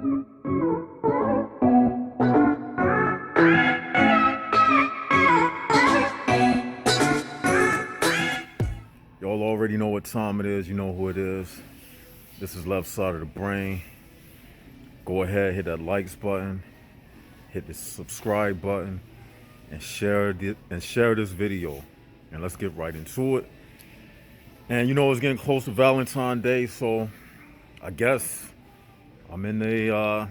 Y'all already know what time it is. You know who it is. This is Left Side of the Brain. Go ahead, hit that likes button, hit the subscribe button, and share this video. And let's get right into it. And you know it's getting close to Valentine's Day, so I guess I'm in the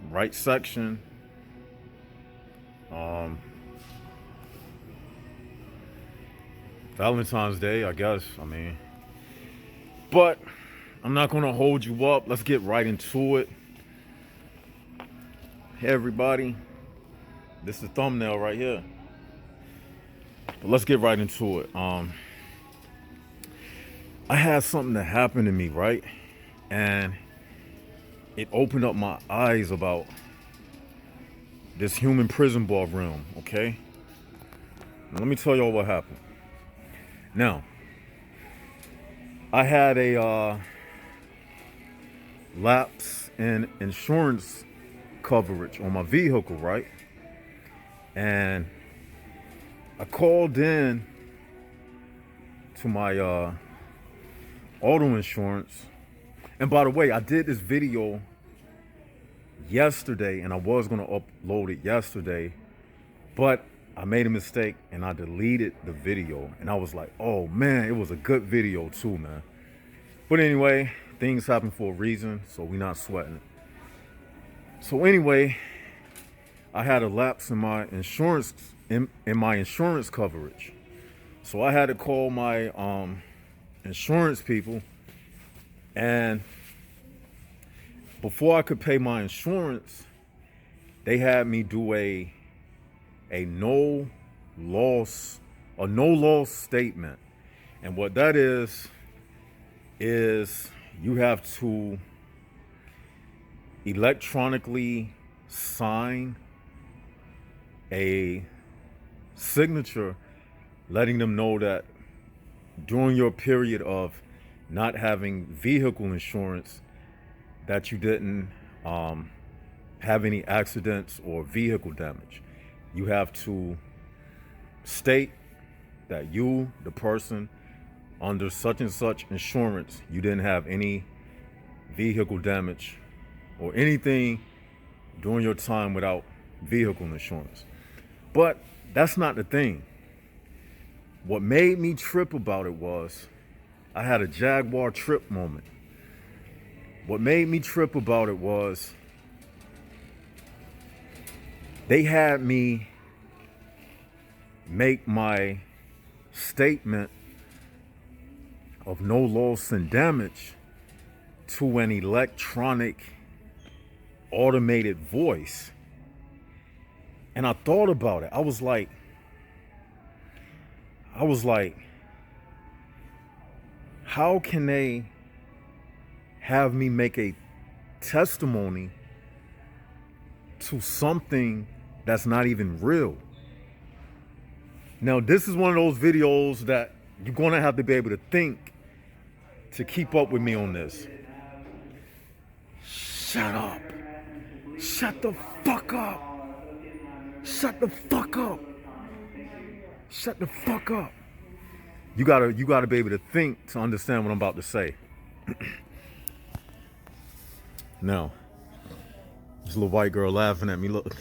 right section. Valentine's Day, I guess. But I'm not gonna hold you up. Let's get right into it. Hey everybody, this is the thumbnail right here. But let's get right into it. I had something that happened to me, right? And it opened up my eyes about this human prison bar realm, okay? Now, let me tell y'all what happened. Now, I had a lapse in insurance coverage on my vehicle, right? And I called in to my auto insurance. And by the way, I did this video yesterday and I was going to upload it yesterday, but I made a mistake and I deleted the video. And I was like, oh man, it was a good video too, man. But anyway, things happen for a reason, so we're not sweating it. So anyway, I had a lapse in my insurance in my insurance coverage. So I had to call my insurance people, and before I could pay my insurance, they had me do a no loss statement. And what that is you have to electronically sign a signature letting them know that during your period of not having vehicle insurance that you didn't have any accidents or vehicle damage. You have to state that you, the person under such and such insurance, you didn't have any vehicle damage or anything during your time without vehicle insurance. But that's not the thing. What made me trip about it was I had a Jaguar trip moment. What made me trip about it was they had me make my statement of no loss and damage to an electronic automated voice. And I thought about it. I was like, how can they have me make a testimony to something that's not even real? Now, this is one of those videos that you're going to have to be able to think to keep up with me on this. Shut up. Shut the fuck up. Shut the fuck up. Shut the fuck up. You gotta be able to think to understand what I'm about to say. Now, this little white girl laughing at me, look.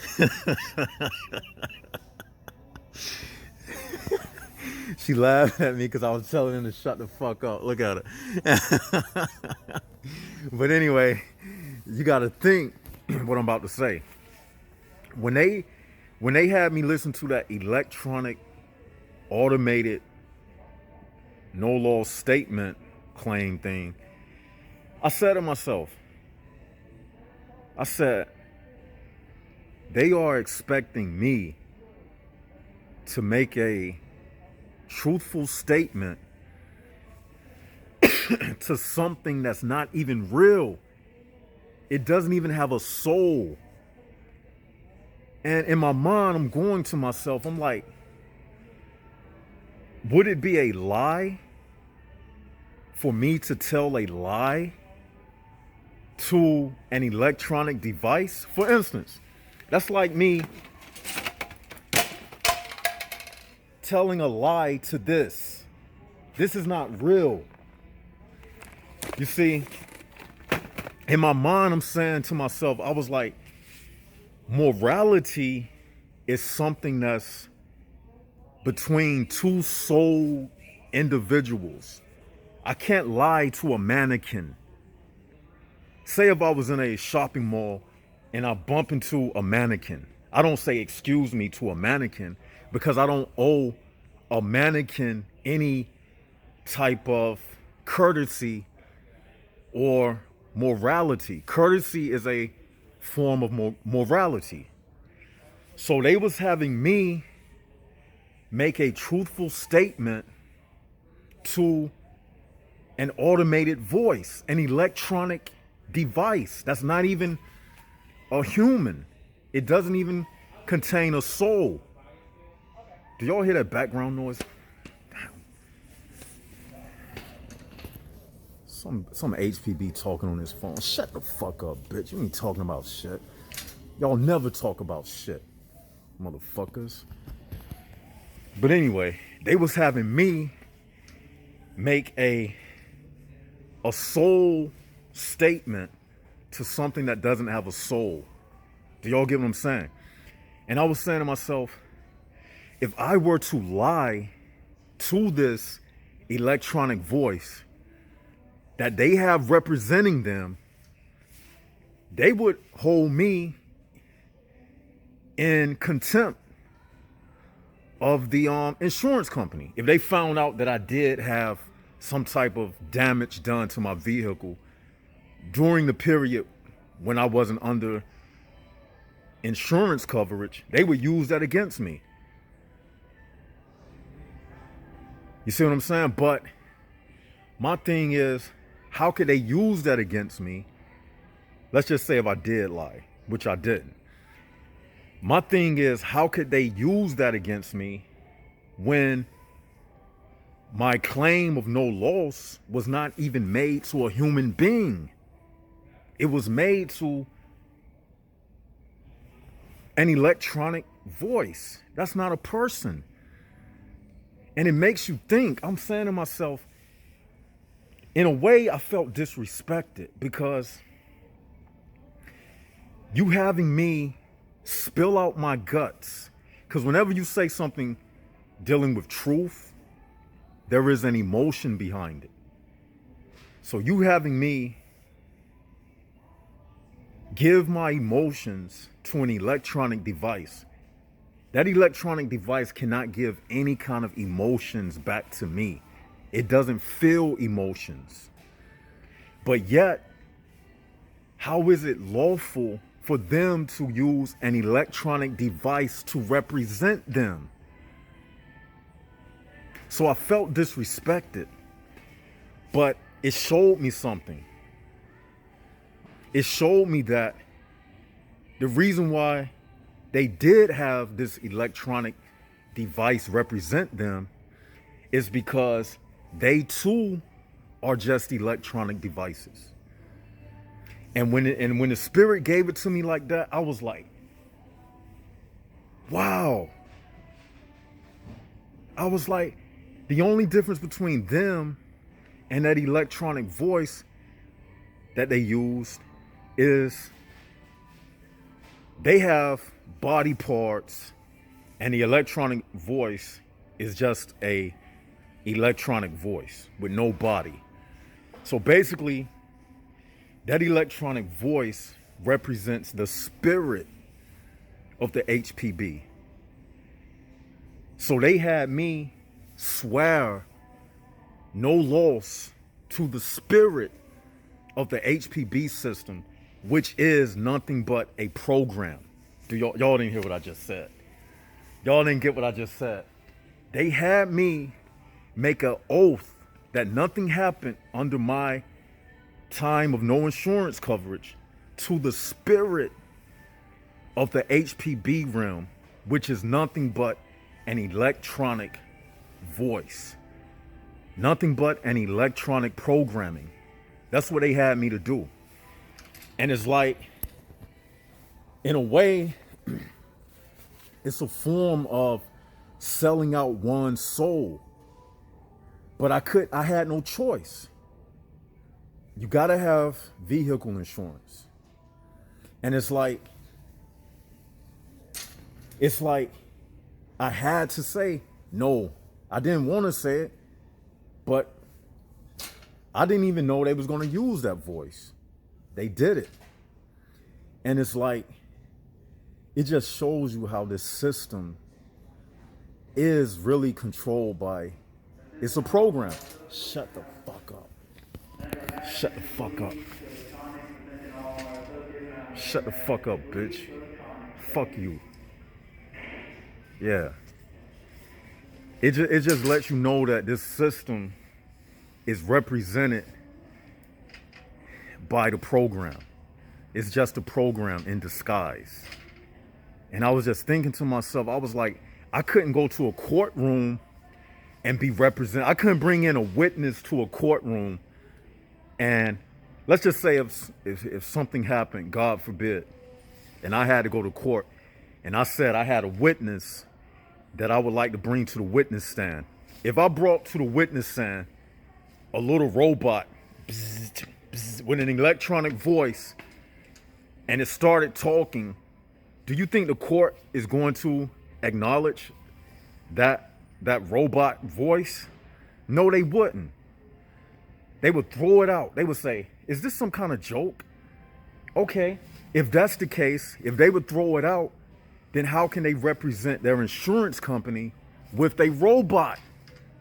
She laughed at me because I was telling her to shut the fuck up. Look at her. But anyway, you gotta think what I'm about to say. When they had me listen to that electronic automated no loss statement claim thing, I said to myself, I said, they are expecting me to make a truthful statement to something that's not even real. It doesn't even have a soul. And in my mind, I'm going to myself, I'm like, would it be a lie for me to tell a lie to an electronic device. For instance, that's like me telling a lie to this. This is not real. You see, in my mind, I'm saying to myself, I was like, morality is something that's between two soul individuals. I can't lie to a mannequin. Say if I was in a shopping mall and I bump into a mannequin, I don't say excuse me to a mannequin because I don't owe a mannequin any type of courtesy or morality. Courtesy is a form of morality. So they was having me make a truthful statement to an automated voice, an electronic device that's not even a human. It doesn't even contain a soul. Do y'all hear that background noise? Some HPB talking on his phone. Shut the fuck up, bitch. You ain't talking about shit. Y'all never talk about shit, motherfuckers. But anyway, they was having me make a soul statement to something that doesn't have a soul. Do y'all get what I'm saying? And I was saying to myself, if I were to lie to this electronic voice that they have representing them, they would hold me in contempt of the insurance company. If they found out that I did have some type of damage done to my vehicle during the period when I wasn't under insurance coverage, they would use that against me. You see what I'm saying? But my thing is, how could they use that against me? Let's just say if I did lie, which I didn't. My thing is, how could they use that against me when my claim of no loss was not even made to a human being? It was made to an electronic voice. That's not a person. And it makes you think. I'm saying to myself, in a way, I felt disrespected because you having me spill out my guts. Because whenever you say something dealing with truth, there is an emotion behind it. So you having me give my emotions to an electronic device, that electronic device cannot give any kind of emotions back to me. It doesn't feel emotions. But yet, how is it lawful for them to use an electronic device to represent them? So I felt disrespected, but it showed me something. It showed me that the reason why they did have this electronic device represent them is because they too are just electronic devices. And when the Spirit gave it to me like that, I was like, wow. I was like, the only difference between them and that electronic voice that they used is they have body parts and the electronic voice is just a electronic voice with no body. So basically, that electronic voice represents the spirit of the HPB. So they had me swear no loss to the spirit of the HPB system, which is nothing but a program. Y'all didn't hear what I just said. Y'all didn't get what I just said. They had me make an oath that nothing happened under my time of no insurance coverage to the spirit of the HPB realm, which is nothing but an electronic voice. Nothing but an electronic programming. That's what they had me to do. And it's like, in a way, it's a form of selling out one's soul. But I had no choice. You gotta have vehicle insurance. And it's like I had to say no. I didn't want to say it, but I didn't even know they was gonna use that voice. They did it. And it's like, it just shows you how this system is really controlled by, it's a program. Shut the fuck up. Shut the fuck up. Shut the fuck up, bitch. Fuck you. Yeah. It just lets you know that this system is represented by the program. It's just a program in disguise. And I was just thinking to myself, I was like, I couldn't go to a courtroom and be represented. I couldn't bring in a witness to a courtroom. And let's just say if something happened, God forbid, and I had to go to court, and I said I had a witness that I would like to bring to the witness stand. If I brought to the witness stand a little robot with an electronic voice and it started talking, do you think the court is going to acknowledge that robot voice? No, they wouldn't. They would throw it out. They would say, is this some kind of joke? Okay, if that's the case, if they would throw it out, then how can they represent their insurance company with a robot,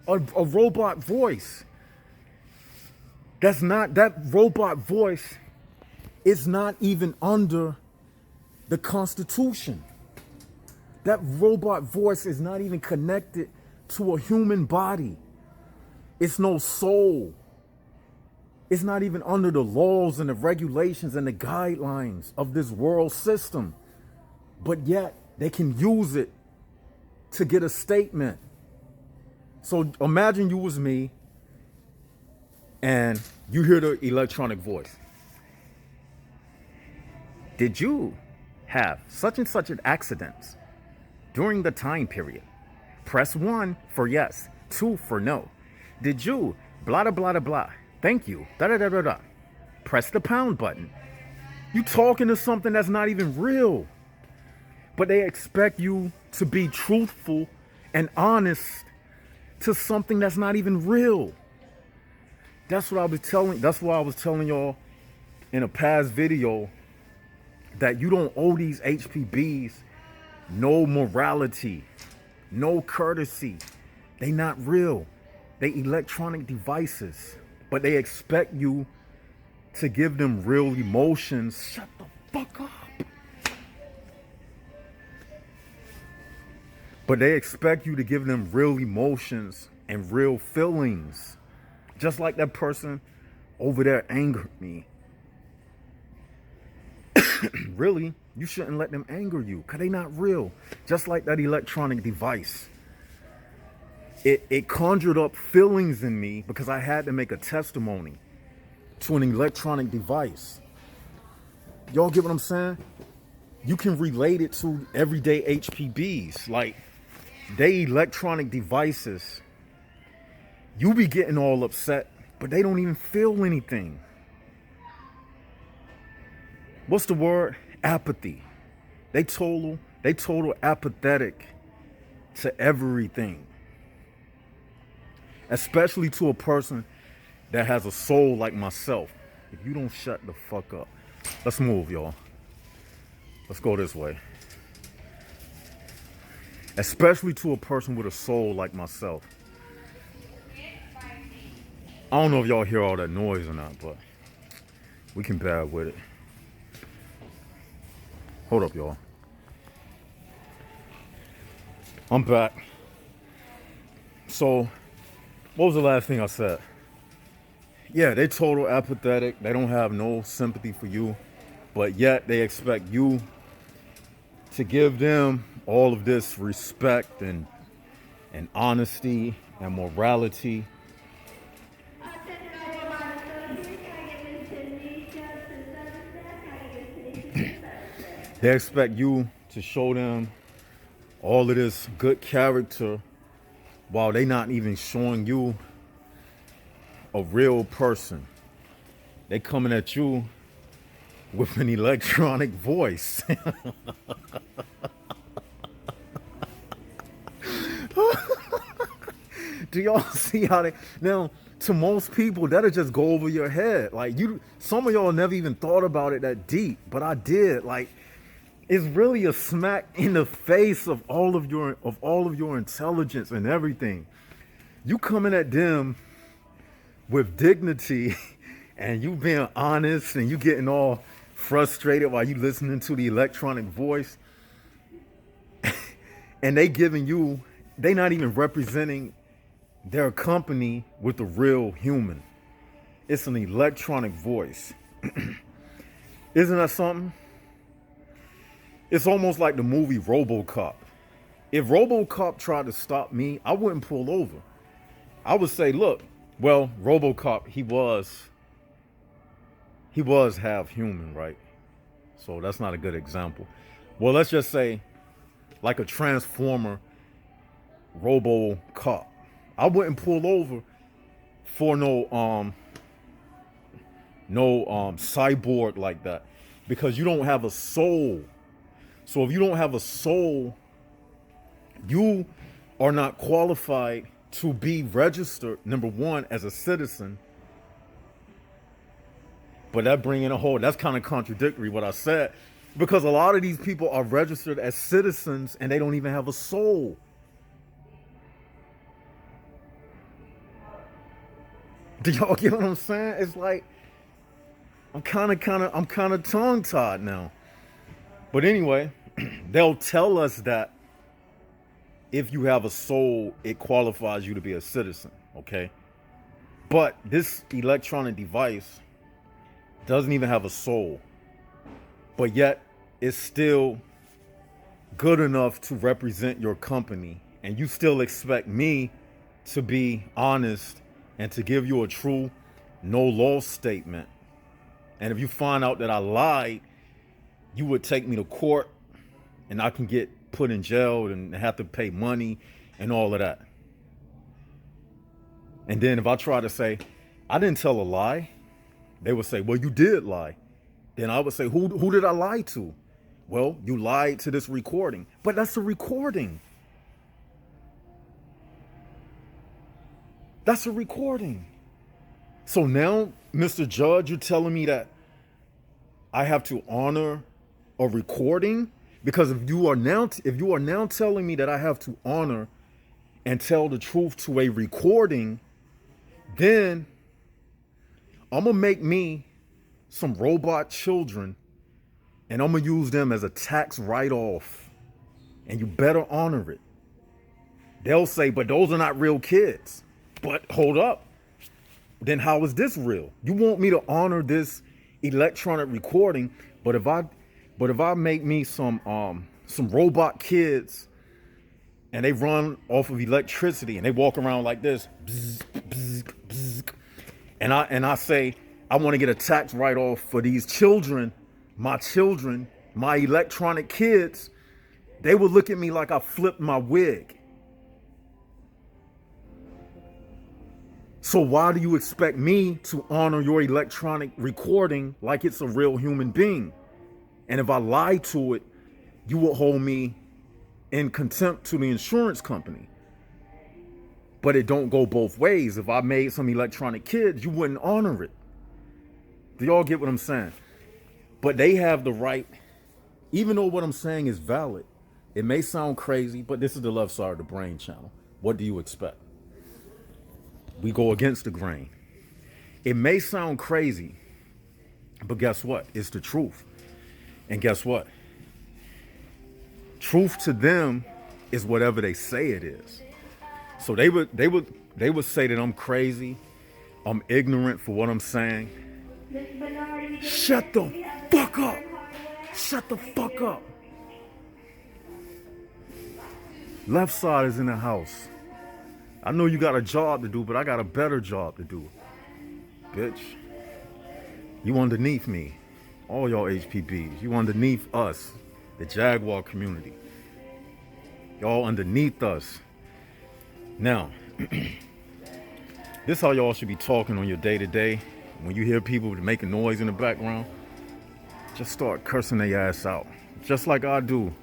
a robot voice? That robot voice is not even under the Constitution. That robot voice is not even connected to a human body. It's no soul. It's not even under the laws and the regulations and the guidelines of this world system. But yet they can use it to get a statement. So imagine you was me and you hear the electronic voice. Did you have such and such an accident during the time period? Press 1 for yes, 2 for no. Did you blah, blah, blah, blah. Thank you. Da, da, da, da, da. Press the pound button. You talking to something that's not even real. But they expect you to be truthful and honest to something that's not even real. That's why I was telling y'all in a past video that you don't owe these HPBs no morality, no courtesy. They not real. They electronic devices. But they expect you to give them real emotions. Shut the fuck up. But they expect you to give them real emotions and real feelings. Just like that person over there angered me. Really, you shouldn't let them anger you because they not real. Just like that electronic device. It conjured up feelings in me because I had to make a testimony to an electronic device. Y'all get what I'm saying? You can relate it to everyday HPBs. Like, they electronic devices. You be getting all upset, but they don't even feel anything. What's the word? Apathy. They total apathetic to everything. Especially to a person that has a soul like myself. If you don't shut the fuck up. Let's move, y'all. Let's go this way. Especially to a person with a soul like myself. I don't know if y'all hear all that noise or not, but we can bear with it. Hold up, y'all. I'm back. So, what was the last thing I said? Yeah, they total apathetic. They don't have no sympathy for you. But yet they expect you to give them all of this respect and honesty and morality. They expect you to show them all of this good character while they not even showing you a real person. They coming at you with an electronic voice. Do y'all see how they now? To most people, that'll just go over your head. Like some of y'all never even thought about it that deep, but I did. Like, it's really a smack in the face of all of your intelligence and everything. You coming at them with dignity, and you being honest, and you getting all frustrated while you listening to the electronic voice, and they not even representing their company with the real human. It's an electronic voice. Isn't that something? It's almost like the movie RoboCop. If RoboCop tried to stop me, I wouldn't pull over. I would say, look, well, RoboCop, he was half human, right? So that's not a good example. Well, let's just say like a Transformer RoboCop. I wouldn't pull over for no cyborg like that, because you don't have a soul. So if you don't have a soul, you are not qualified to be registered, number one, as a citizen. But that's kind of contradictory what I said, because a lot of these people are registered as citizens and they don't even have a soul. Do y'all get what I'm saying? It's like, I'm kind of tongue-tied now. But anyway, they'll tell us that if you have a soul, it qualifies you to be a citizen, okay? But this electronic device doesn't even have a soul, but yet it's still good enough to represent your company, and you still expect me to be honest and to give you a true no loss statement. And if you find out that I lied, you would take me to court and I can get put in jail and have to pay money and all of that. And then if I try to say, I didn't tell a lie, they would say, well, you did lie. Then I would say, who did I lie to? Well, you lied to this recording. But that's a recording. That's a recording. So now, Mr. Judge, you're telling me that I have to honor a recording? Because if you are now telling me that I have to honor and tell the truth to a recording, then I'm gonna make me some robot children and I'm gonna use them as a tax write-off, and you better honor it. They'll say, but those are not real kids. But hold up. Then how is this real? You want me to honor this electronic recording, but if I make me some robot kids and they run off of electricity and they walk around like this, bzz, bzz, bzz, and I say I want to get a tax write-off for these children, my electronic kids, they would look at me like I flipped my wig. So why do you expect me to honor your electronic recording like it's a real human being? And if I lie to it, you will hold me in contempt to the insurance company. But it don't go both ways. If I made some electronic kids, you wouldn't honor it. Do y'all get what I'm saying? But they have the right, even though what I'm saying is valid, it may sound crazy, but this is the Left Side of the Brain channel. What do you expect? We go against the grain. It may sound crazy, but guess what? It's the truth. And guess what? Truth to them is whatever they say it is. So they would say that I'm crazy, I'm ignorant for what I'm saying. Shut the fuck up. Shut the fuck up. Left Side is in the house. I know you got a job to do, but I got a better job to do. Bitch. You underneath me. All y'all HPBs. You underneath us. the Jaguar community. Y'all underneath us. Now, this how y'all should be talking on your day-to-day. When you hear people making noise in the background, just start cursing their ass out. Just like I do.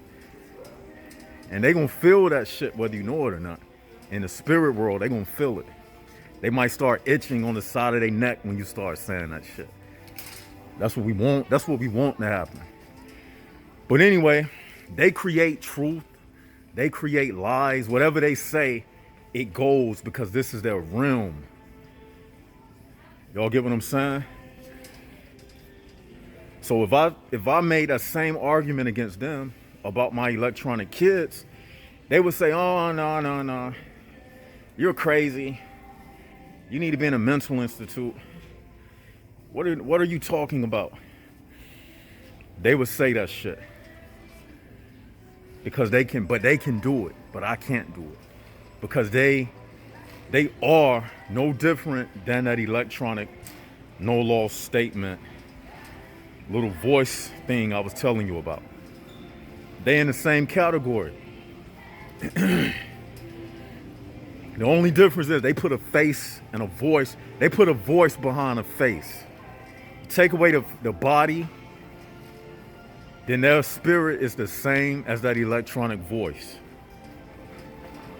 And they gonna feel that shit whether you know it or not. In the spirit world, they gonna feel it. They might start itching on the side of their neck when you start saying that shit. That's what we want. That's what we want to happen. But anyway, they create truth. They create lies. Whatever they say, it goes because this is their realm. Y'all get what I'm saying? So if I made that same argument against them about my electronic kids, they would say, oh, no. You're crazy. You need to be in a mental institute. What are you talking about? They would say that shit. Because they can do it, but I can't do it. Because they are no different than that electronic no law statement little voice thing I was telling you about. They in the same category. The only difference is they put a face and a voice. They put a voice behind a face. Take away the body, then their spirit is the same as that electronic voice.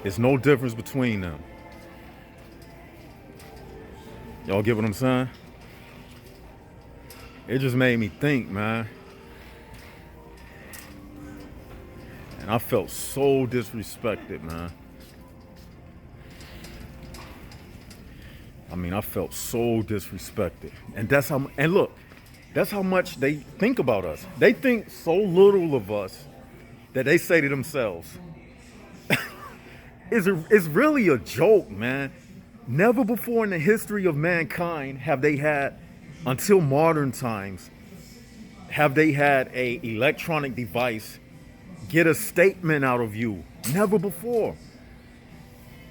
There's no difference between them. Y'all get what I'm saying? It just made me think, man. And I felt so disrespected, man. I mean, I felt so disrespected. And look, that's how much they think about us. They think so little of us that they say to themselves, it's really a joke, man. Never before in the history of mankind have they had, until modern times, have they had a electronic device get a statement out of you. Never before.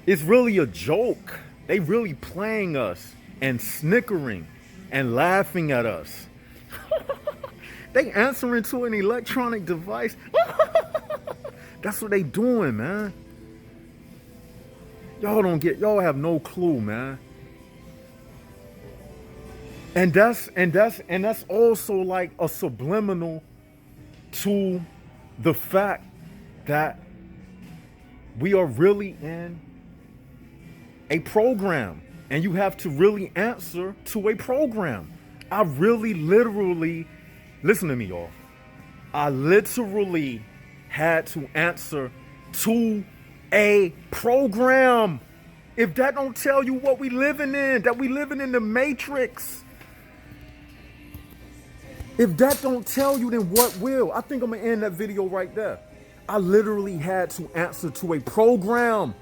It's really a joke. They really playing us and snickering and laughing at us. They answering to an electronic device. That's what they doing, man. Y'all have no clue, man. And that's also like a subliminal to the fact that we are really in a program, and you have to really answer to a program. I really literally, listen to me, y'all. I literally had to answer to a program. If that don't tell you what we living in, that we living in the matrix. If that don't tell you, then what will? I think I'm gonna end that video right there. I literally had to answer to a program.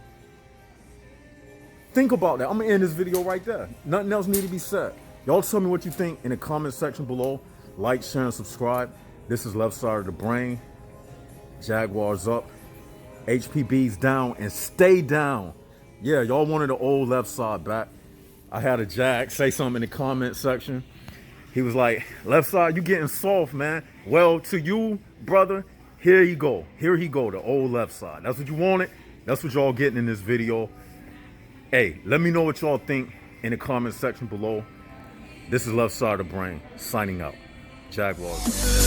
Think about that. I'm gonna end this video right there. Nothing else need to be said. Y'all tell me what you think in the comment section below. Like, share, and subscribe. This is Left Side of the Brain. Jaguars up. HPB's down and stay down. Yeah, y'all wanted the old left side back. I had a Jag say something in the comment section. He was like, left side, you getting soft, man. Well, to you, brother, here you go. Here he go, the old left side. That's what you wanted. That's what y'all getting in this video. Hey, let me know what y'all think in the comment section below. This is Left Side of the Brain, signing out. Jaguars.